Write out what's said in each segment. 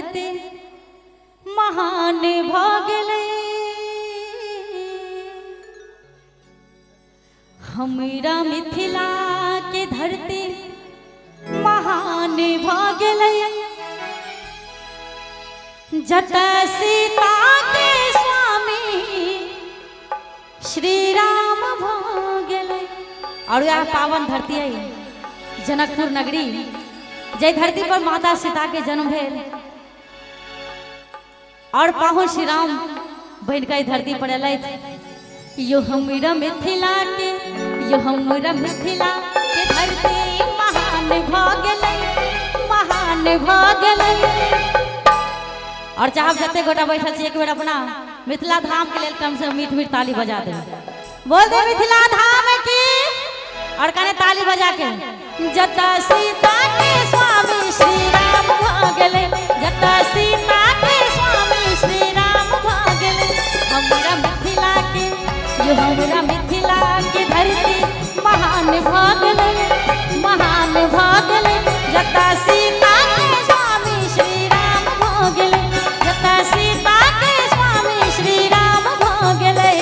धरती महान भ गेलै। हमरा मिथिला के धरती महान भ गेलै। जतऽ सीता के स्वामी श्री राम भ गेलै। और यह पावन धरती है जनकपुर नगरी, जय धरती पर माता सीता के जन्म भेल और पाहुन श्री राम बन के धरती पर अयलैथ। यो हमरा मिथिला के, यो हमरा मिथिला के धरती महान भ गेलै, महान भ गेलै। और चाहब जते गोटा बैठल छी एक बेर अपना मिथिला धाम के लेल कम से मीठ मीठ ताली बजा दे। बोल दे मिथिला धाम की, और कने ताली बजा के। जतऽ सीता के स्वामी श्री राम भ गेलै, जतऽ सीता के स्वामी श्री राम भ गेलै। हमरा मिथिला के, यो हमरा मिथिला के धरती महान भ गेलै, महान भ गेलै। जतऽ सीता के स्वामी श्री राम भ गेलै, जतऽ सीता के स्वामी श्री राम भ गेलै।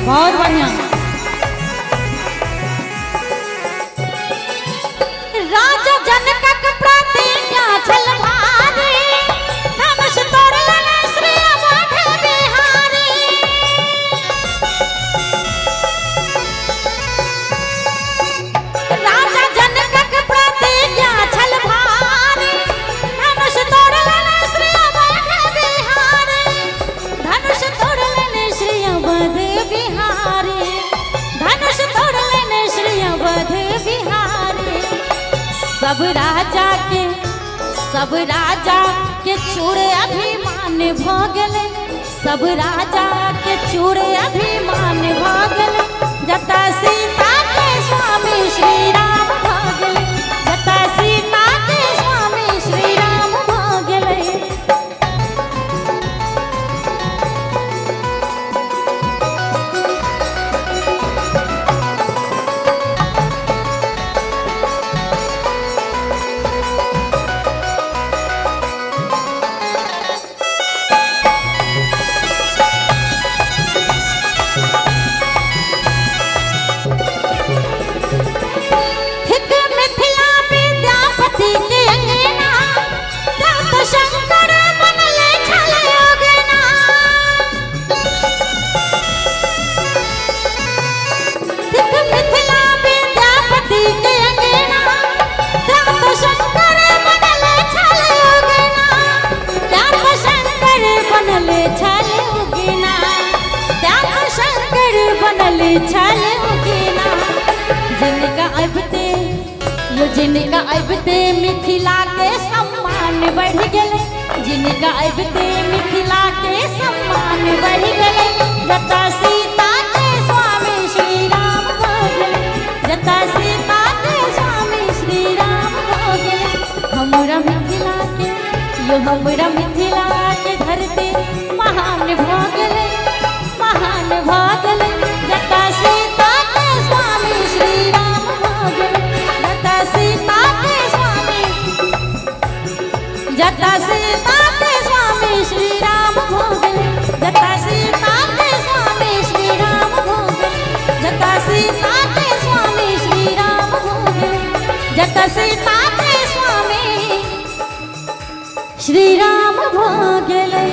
बहुत बढ़िया। राजा जनकक प्रतिज्ञा छल भारी, धनुष तोड़लनि श्री अवध बिहारी। राजा जनकक प्रतिज्ञा छल भारी, धनुष तोड़लनि श्री अवध बिहारी। धनुष तोड़लनि श्री अवध बिहारी, धनुष तोड़लनि श्री अवध बिहारी। सब राजा के चूड़े अभिमान भ गेलै, सब राजा के चूड़े अभिमान भ गेलै। जतऽ सीता के स्वामी श्री राम भ गेलै, जतऽ सीता के स्वामी श्री राम भ गेलै। जिनका अबते मिथिला के सम्मान बढ़ गेलै, जिनका अबते मिथिला के सम्मान बढ़ गेलै। जतऽ सीता के स्वामी श्री राम भ गेलै, जतऽ सीता के स्वामी श्री राम भ गेलै। हमरा मिथिला के, यो हमरा मिथिला के धरती महान भ गेलै, महान भ गेलै। जतऽ सीता के स्वामी श्री राम भ गेलै, जतऽ सीता के स्वामी, जतऽ सीता के स्वामी श्री राम भ गेलै, जतऽ सीता के स्वामी श्री राम भ गेलै, जतऽ सीता के स्वामी श्री राम भ गेलै, जतऽ सीता के स्वामी श्री राम भ गेलै।